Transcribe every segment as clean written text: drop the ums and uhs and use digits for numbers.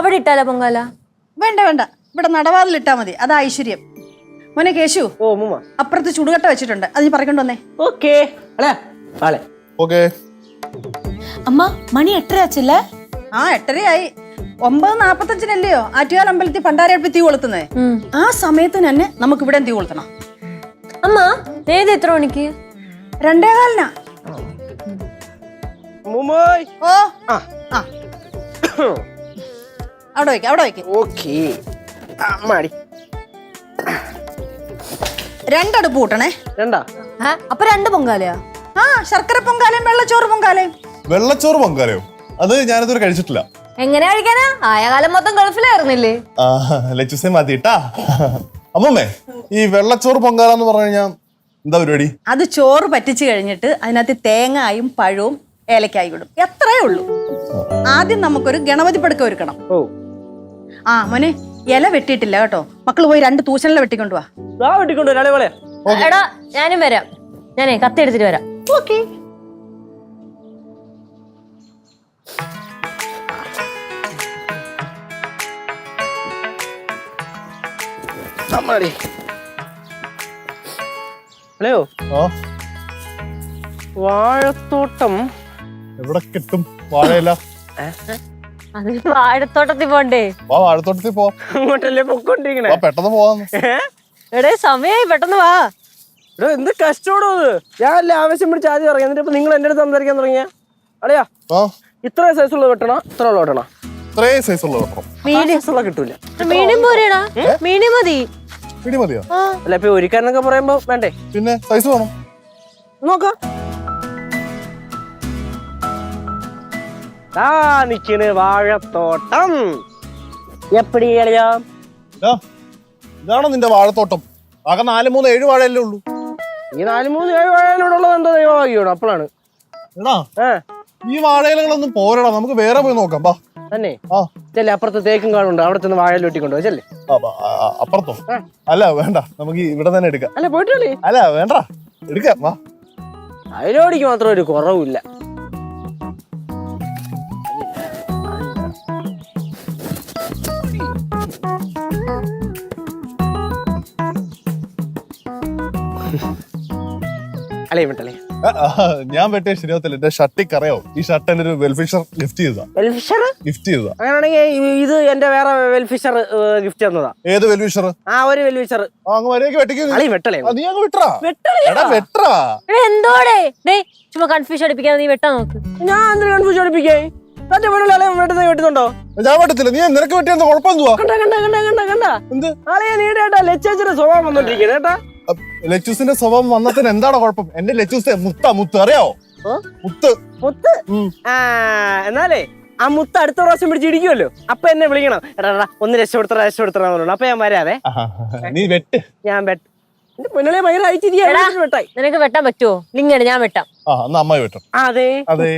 അവിടെ ഇട്ടാലോ പൊങ്കാല? വേണ്ട വേണ്ട, ഇവിടെ നടവാതിലിട്ടാ മതി, അതാ ഐശ്വര്യം. മോനെ കേശു, അപ്പുറത്ത് ചുടുകട്ട വെച്ചിട്ടുണ്ട്, അത് നീ പറക്കൊണ്ട് വന്നേ. അമ്മ മണി 8:30 ആ 8:30 9:45 ആറ്റുകാൽ അമ്പലത്തിൽ പണ്ടാരടുപ്പ് തീ കൊളുത്തുന്നേ. ആ സമയത്തിന് തന്നെ നമുക്ക് ഇവിടെ തീ കൊളുത്തണം. അമ്മ ഏത് എത്ര മണിക്ക്? 2:15. ഓ ആ അവിടെ വയ്ക്ക, അവിടെ വയ്ക്ക. രണ്ടടുപ്പ് കൂട്ടണേ. അപ്പൊ 2 പൊങ്കാലയാ? ആ, ശർക്കര പൊങ്കാലയും വെള്ളച്ചോറ് പൊങ്കാലയും. വെള്ളച്ചോറ് പൊങ്കാലയോ? അത് ഞാനിതുവരെ കഴിച്ചിട്ടില്ല. എങ്ങനെ കഴിക്കാനാ? ആയ കാലം മൊത്തം ഗൾഫിലായിരുന്നില്ലേ? ലച്ചുസേ മതിട്ടാ. അമ്മമ്മേ, ഈ വെള്ളച്ചോറ് പൊങ്കാല എന്ന് പറഞ്ഞു കഴിഞ്ഞാൽ എന്താ പരിപാടി? അത് ചോറ് പറ്റിച്ചു കഴിഞ്ഞിട്ട് അതിനകത്ത് തേങ്ങായും പഴവും ഏലക്കായും ഇടും, എത്രയേ ഉള്ളൂ. ആദ്യം നമുക്കൊരു ഗണപതി പടുക്ക ഒരുക്കണം. ആ മോനെ, ഇല വെട്ടിയിട്ടില്ല കേട്ടോ. മക്കള് പോയി 2 തൂശനില വെട്ടിക്കൊണ്ടുവാ. എടാ ഞാനും വരാം. ഞാനേ കത്തി എടുത്തിട്ട് വരാം. ഓക്കേ. ഹലോ, വാഴത്തോട്ടം എവിടെ കിട്ടും വാഴയില? അതിന് വാഴത്തോട്ടത്തിൽ പോണ്ടേ? വാഴത്തോട്ടത്തിൽ പോ. അങ്ങോട്ടല്ലേ പൊക്കോണ്ടിരിക്കണേ? പെട്ടെന്ന് പോവാന്ന്. എടേ സമയായി, പെട്ടെന്ന് വാ. എന്ത് കഷ്ടോടോ അത്. ഞാൻ ആവശ്യം പിടിച്ച് ആദ്യം ഇറങ്ങി, എന്നിട്ട് നിങ്ങൾ എന്റെ അടുത്ത് സംസാരിക്കാൻ തുടങ്ങിയ അടയാ. ഇത്ര സൈസുള്ള വെട്ടണോ? ഇത്ര ഉള്ള വെട്ടണോ? ഇത്രയും സൈസുള്ള വെട്ടണം. മീഡിയം കിട്ടൂല. മീഡിയം പോരെടാ? മീഡിയം മതി. മീഡിയം മതിയോ? അല്ല, ഇപ്പൊ ഒരുക്കാനൊക്കെ പറയുമ്പോ വേണ്ടേ? പിന്നെ സൈസ് വേണം. നോക്കാം. നിക്കണ് വാഴത്തോട്ടം. എപ്പടി കളിയാ? ഇതാണോ നിന്റെ വാഴത്തോട്ടം? ആകെ 4, 3, 7 വാഴയല്ലേ ഉള്ളൂ. ഈ 4, 3, 7 വാഴയിലുള്ളത് എന്താ ദൈവമാക്കിയോടോ? അപ്പോഴാണ് എടാ ഈ വാഴയിലകളൊന്നും പോരടാ, നമുക്ക് വേറെ പോയി നോക്കാം. ബാ തന്നെ. ചെല്ലേ, അപ്പുറത്ത് തേക്കും കാടുണ്ട്, അവിടെ ചെന്ന് വാഴ വെട്ടിക്കൊണ്ടോ. ചെല്ലേ. അപ്പുറത്തോ? അല്ല വേണ്ട, നമുക്ക് ഇവിടെ തന്നെ എടുക്കാം. അല്ല പോയിട്ടേ. അല്ല വേണ്ട, എടുക്കാം. വാ. അതിലോടിക്ക് മാത്രം ഒരു കുറവില്ല. അല്ലേ വിട്ടല്ലേ? ഞാൻ വെട്ടിയ ശരിയാവത്തില്ല, എന്റെ ഷർട്ടിൽ കറിയോ. ഈ ഷർട്ട് എന്റെ ഒരു വെൽഫിഷർ ഗിഫ്റ്റ് ചെയ്തതാ. അങ്ങനെയാണെങ്കിൽ ഇത് എന്റെ വേറെ വെൽഫിഷർ ഗിഫ്റ്റ് തന്നതാ. ഏത് വെൽഫിഷർ? ഒരു വെൽഫിഷർ. എന്തോടെ ചുമ്മാ കൺഫ്യൂഷൻ അടിപ്പിക്കാതെ നീ വെട്ടാൻ നോക്ക്. ഞാൻ എന്തിനാ കൺഫ്യൂഷൻ അടിപ്പിക്കേ? വെട്ടുന്നുണ്ടോ? ഞാൻ വെട്ടത്തില്ല. നീ നിനക്ക് വെട്ടിയ കുഴപ്പം എന്തുവാ? ലച്ചേച്ചിയുടെ സ്വഭാവം വന്നോണ്ടിരിക്കുന്നത് കേട്ടാ. ലച്ചൂസിന്റെ സ്വഭാവം വന്നതിന് എന്താണ് കുഴപ്പം? എന്റെ ലച്ചൂസ് മുത്ത് അറിയാവോ? മുത്ത്. എന്നാലേ ആ മുത്ത് അടുത്ത പ്രാവശ്യം പിടിച്ചിടിക്കുമല്ലോ, അപ്പൊ എന്നെ വിളിക്കണം. എടാ ഒന്ന് രക്ഷപ്പെടുത്തണം. അപ്പൊ ഞാൻ വരാവേ. നീ വെട്ട്. ഞാൻ വെട്ട്. എന്റെ പൊന്നലെ ഭയങ്കര വെട്ടായി. നിനക്ക് വെട്ടാൻ പറ്റുമോ? ലിങ്ങനെ ഞാൻ വെട്ടാം. അമ്മായി വെട്ടും. അതെ അതെ.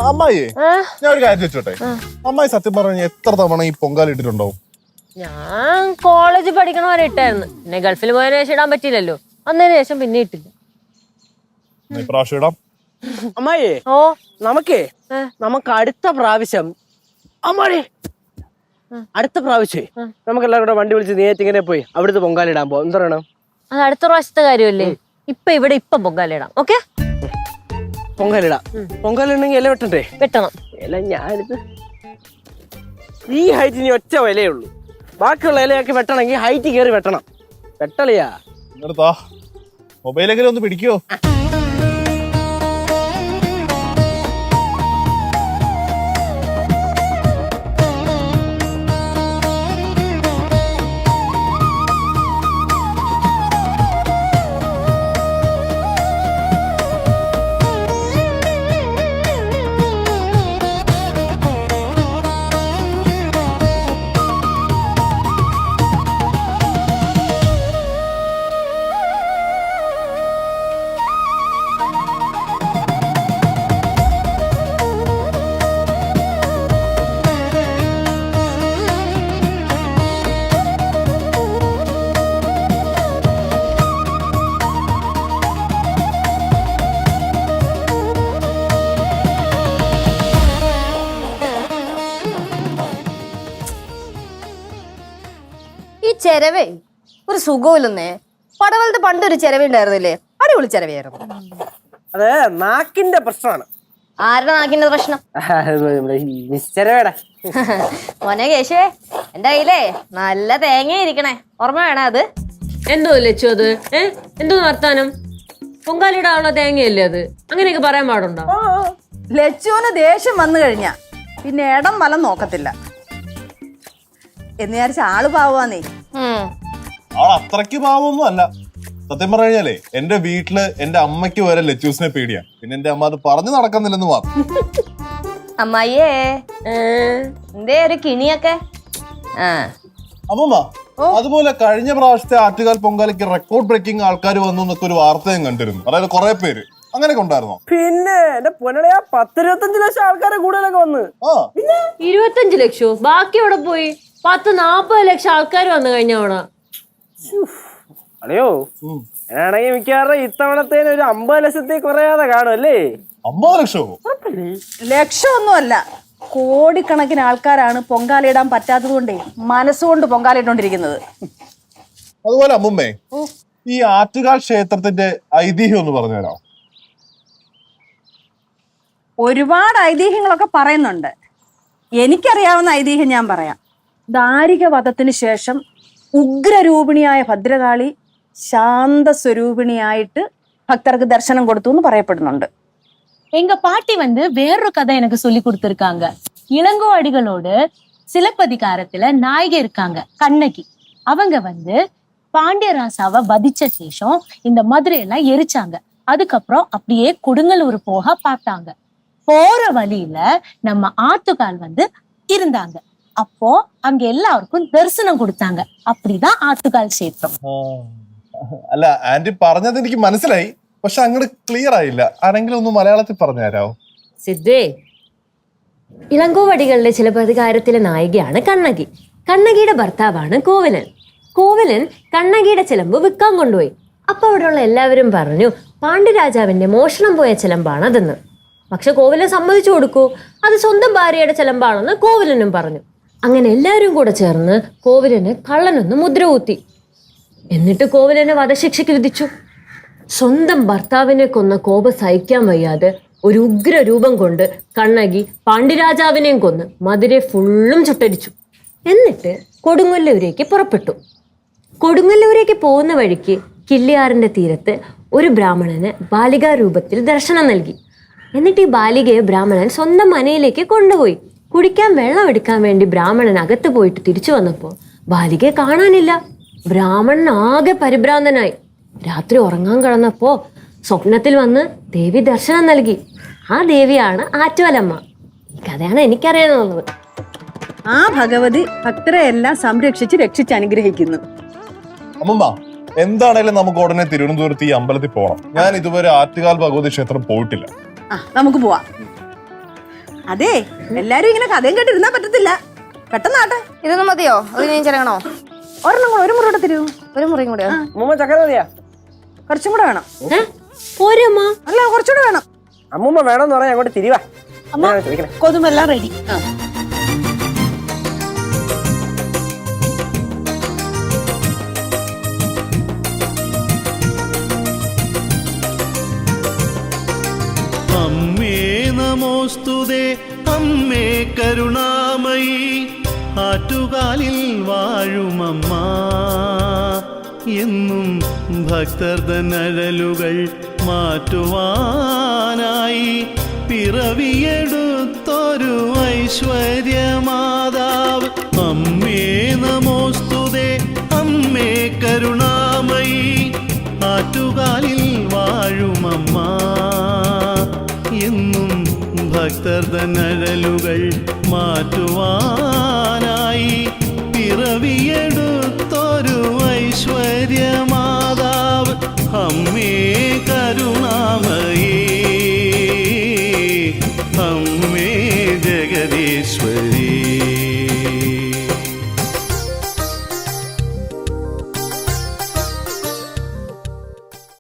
അമ്മായി, ഞാൻ ഒരു കാര്യം ചോദിച്ചോട്ടെ? അമ്മായി സത്യം പറഞ്ഞ എത്ര തവണ ഈ പൊങ്കാല ഇട്ടിട്ടുണ്ടാവും? ഞാൻ കോളേജ് പഠിക്കണ വരെ ഇട്ടായിരുന്നു. പിന്നെ ഗൾഫിൽ പോയതിനു ശേഷം ഇടാൻ പറ്റില്ലല്ലോ, അന്നതിന് ശേഷം പിന്നെ ഇട്ടില്ല. പ്രാവശ്യം ഇടാം. അമ്മായിയെ, നമുക്ക് അടുത്ത പ്രാവശ്യം അടുത്ത പ്രാവശ്യം നമുക്ക് എല്ലാവരും കൂടെ വണ്ടി വിളിച്ച് നേരത്തെ പോയി അവിടുത്തെ പൊങ്കാല ഇടാൻ പോകും. എന്താ പറയണം? അത് അടുത്ത പ്രാവശ്യത്തെ കാര്യമല്ലേ. ഇവിടെ പൊങ്കാല ഇടാം. ഓക്കെ, പൊങ്കാലിടാം. പൊങ്കാലിടണമെങ്കിൽ ഇല വെട്ടണ്ടേ? വെട്ടണം. ഇല ഞാനിത് ഈ ഹൈറ്റിന് ഒറ്റ വിലയേ ഉള്ളൂ. ബാക്കിയുള്ള ഇലയൊക്കെ വെട്ടണമെങ്കിൽ ഹൈറ്റ് കയറി വെട്ടണം. വെട്ടളിയാ. മൊബൈലെങ്കിലും ഒന്ന് പിടിക്കോ? ചെരവേ ഒരു സുഖമില്ലെന്നേ. പടവലത്ത് പണ്ടൊരു ചെരവുണ്ടായിരുന്നില്ലേ, അടിപൊളി ചെരവയായിരുന്നു. അതെ, നാക്കിന്റെ പ്രശ്നമാണ്. ആരുടെ നാക്കിന്റെ പ്രശ്നം? ചെരവേടെ മോനെ കേശുവേ, എന്റെ കയ്യിലേ നല്ല തേങ്ങ ഇരിക്കണേ, ഓർമ്മ വേണേ അത്. എന്തോ ലച്ചു അത്? എന്തോ വർത്താനം? പൊങ്കാലിടാനുള്ള തേങ്ങയല്ലേ അത്? അങ്ങനെയൊക്കെ പറയാൻ പാടുണ്ടോ? ലച്ചുവിന് ദേഷ്യം വന്നു കഴിഞ്ഞാ പിന്നെ ഇടം വലം നോക്കത്തില്ല എന്ന് വിചാരിച്ച ആള് പാവാന്നേ. ആൾ അത്രയ്ക്ക് പാവൊന്നും അല്ല. സത്യം പറഞ്ഞു കഴിഞ്ഞാലേ എന്റെ വീട്ടില് എന്റെ അമ്മയ്ക്ക് വരെ ലച്ചൂസിനെ പേടിയാ. പിന്നെ എന്റെ അമ്മ അത് പറഞ്ഞു നടക്കുന്നില്ലെന്ന് മാത്രം. അമ്മായിയേ, എന്തേ ഒരു കിണിയൊക്കെ? അമ്മമ്മ, അതുപോലെ കഴിഞ്ഞ പ്രാവശ്യത്തെ ആറ്റുകാൽ പൊങ്കാലയ്ക്ക് റെക്കോർഡ് ബ്രേക്കിംഗ് ആൾക്കാർ വന്നു എന്നൊക്കെ ഒരു വാർത്തയും കണ്ടിരുന്നു. അതായത് കുറെ പേര് അങ്ങനെയൊക്കെ ഉണ്ടായിരുന്നോ? പിന്നെ എന്റെ പൊന്നടയാ 10-25 ലക്ഷം ആൾക്കാരെ കൂടുതലൊക്കെ വന്ന്. 25 ലക്ഷോ? ബാക്കി എവിടെ പോയി? 10-40 ലക്ഷം ആൾക്കാർ വന്നു കഴിഞ്ഞ തവണ. അല്ലയോ, ഞാനാണെങ്കിൽ മിക്കവാറും ഇത്തവണത്തേന് ഒരു 50 ലക്ഷത്തിൽ കുറയാതെ കാണും അല്ലേ? 50 ലക്ഷമോ? ലക്ഷമൊന്നുമല്ല, കോടിക്കണക്കിന് ആൾക്കാരാണ് പൊങ്കാലയിടാൻ പറ്റാത്തത് കൊണ്ടേ മനസ്സുകൊണ്ട് പൊങ്കാലയിട്ടോണ്ടിരിക്കുന്നത്. അതുപോലെ അമ്മുമ്മേ, ഈ ആറ്റുകാൽ ക്ഷേത്രത്തിന്റെ ഐതിഹ്യം ഒന്ന് പറഞ്ഞുതരാം. ഒരുപാട് ഐതിഹ്യങ്ങളൊക്കെ പറയുന്നുണ്ട്. എനിക്കറിയാവുന്ന ഐതിഹ്യം ഞാൻ പറയാം. ദാരിക വധത്തിന് ശേഷം ഉഗ്രരൂപിണിയായ ഭദ്രകാളി ശാന്തസ്വരൂപിണിയായിട്ട് ഭക്തർക്ക് ദർശനം കൊടുത്തു എന്ന് പറയപ്പെടുന്നുണ്ട്. எங்க பாட்டி வேறொரு கதை எனக்கு சொல்லி கொடுத்திருக்காங்க. இளங்கோ அடிகளோட சிலப்பதிகாரத்துல நாயகி இருக்காங்க கண்ணகி. அவங்க பாண்டியராசாவை வதிச்ச சேஷம் இந்த மதுரையெல்லாம் எரிச்சாங்க. அதுக்கப்புறம் அப்படியே கொடுங்கலூர் போக பார்த்தாங்க. போற வழியில நம்ம ஆத்துக்கால் இருந்தாங்க. அப்போ அங்க எல்லாருக்கும் தரிசனம் கொடுத்தாங்க. அப்படிதான் ஆத்துக்கால் கஷேத்திரம். അല്ല, ആന്റി പറഞ്ഞത് എനിക്ക് മനസ്സിലായി, പക്ഷെ അങ്ങോട്ട് ക്ലിയർ ആയില്ല. ആരെങ്കിലും ഒന്ന് മലയാളത്തിൽ പറഞ്ഞു തരാമോ? സിദ്ധേ, ഇളങ്കോവടികളുടെ ചിലപ്പതികാരത്തിലെ നായികയാണ് കണ്ണകി. കണ്ണകിയുടെ ഭർത്താവാണ് കോവലൻ. കോവലൻ കണ്ണകിയുടെ ചിലമ്പ് വിൽക്കാൻ കൊണ്ടുപോയി. അപ്പൊ അവിടെയുള്ള എല്ലാവരും പറഞ്ഞു പാണ്ഡ്യരാജാവിന്റെ മോഷണം പോയ ചിലമ്പാണ് അതെന്ന്. പക്ഷെ കോവലൻ സമ്മതിച്ചു കൊടുക്കൂ, അത് സ്വന്തം ഭാര്യയുടെ ചിലമ്പാണെന്ന് കോവലനും പറഞ്ഞു. അങ്ങനെ എല്ലാവരും കൂടെ ചേർന്ന് കോവലന് കള്ളനൊന്ന് മുദ്ര കുത്തി. എന്നിട്ട് കോവലനെ വധശിക്ഷയ്ക്ക് വിധിച്ചു. സ്വന്തം ഭർത്താവിനെ കൊന്ന കോപം സഹിക്കാൻ വയ്യാതെ ഒരു ഉഗ്ര രൂപം കൊണ്ട് കണ്ണകി പാണ്ഡ്യരാജാവിനെയും കൊന്ന് മധുരയെ ഫുള്ളും ചുട്ടരിച്ചു. എന്നിട്ട് കൊടുങ്ങല്ലൂരേക്ക് പുറപ്പെട്ടു. കൊടുങ്ങല്ലൂരേക്ക് പോകുന്ന വഴിക്ക് കിള്ളിയാറിന്റെ തീരത്ത് ഒരു ബ്രാഹ്മണന് ബാലികാ രൂപത്തിൽ ദർശനം നൽകി. എന്നിട്ട് ഈ ബാലികയെ ബ്രാഹ്മണൻ സ്വന്തം മനയിലേക്ക് കൊണ്ടുപോയി. കുടിക്കാൻ വെള്ളം എടുക്കാൻ വേണ്ടി ബ്രാഹ്മണൻ അകത്ത് പോയിട്ട് തിരിച്ചു വന്നപ്പോൾ ബാലികയെ കാണാനില്ല. ബ്രാഹ്മണൻ ആകെ പരിഭ്രാന്തനായി. രാത്രി ഉറങ്ങാൻ കിടന്നപ്പോ സ്വപ്നത്തിൽ വന്ന് ദേവി ദർശനം നൽകി. ആ ദേവിയാണ് ആറ്റുകാലമ്മ. ഈ കഥയാണ് എനിക്കറിയാനുള്ളത്. ആ ഭഗവതി ഭക്തരെ എല്ലാം സംരക്ഷിച്ച് രക്ഷിച്ച് അനുഗ്രഹിക്കുന്നു. അമ്മമ്മ, എന്താണേലും നമുക്ക് ഉടനെ തിരുവനന്തപുരത്ത് ഈ അമ്പലത്തിൽ പോകണം. ഞാൻ ഇതുവരെ ആറ്റുകാൽ ഭഗവതി ക്ഷേത്രം പോയിട്ടില്ല. നമുക്ക് പോവാം. അതെ, എല്ലാരും ഇങ്ങനെ കഥയും കേട്ടിരുന്നാ പറ്റത്തില്ല. പെട്ടെന്നാട്ടെ. ഇതൊന്നും മതിയോ? അത് ഞാൻ ചെറങ്ങണോ? ഒരെണ്ണം കൂടെ, ഒരു മുറി കൂടെ തരൂ. ഒരു മുറിയും കൂടെയോ? അമ്മൂമ്മ ചക്കര മതിയാ? കുറച്ചും കൂടെ വേണം. പോരമ്മ, അല്ല കുറച്ചുകൂടെ വേണം. അമ്മൂമ്മ വേണമെന്ന് പറഞ്ഞാൽ അങ്ങോട്ട് തിരിവാ. கொதுமெல்லாம் ரெடி. അമ്മേ നമോസ്തുതേ, അമ്മേ കരുണാമയി, ആറ്റുകാലിൽ വാഴുമമ്മ. എന്നും ഭക്തർദനഴലുകൾ മാറ്റുവാനായി പിറവിയെടുത്തൊരു ഐശ്വര്യമാതാവ്. അമ്മേ നമോസ്തുതേ, അമ്മേ കരുണാമയി, ആറ്റുകാലിൽ വാഴുമമ്മ. എന്നും ഭക്തർദനഴലുകൾ മാറ്റുവാനായി പിറവിയെടുത്തൊരു ഐശ്വര്യമാതാവ്. അമ്മേ കരുണാമയേ, അമ്മേ ജഗദീശ്വരി.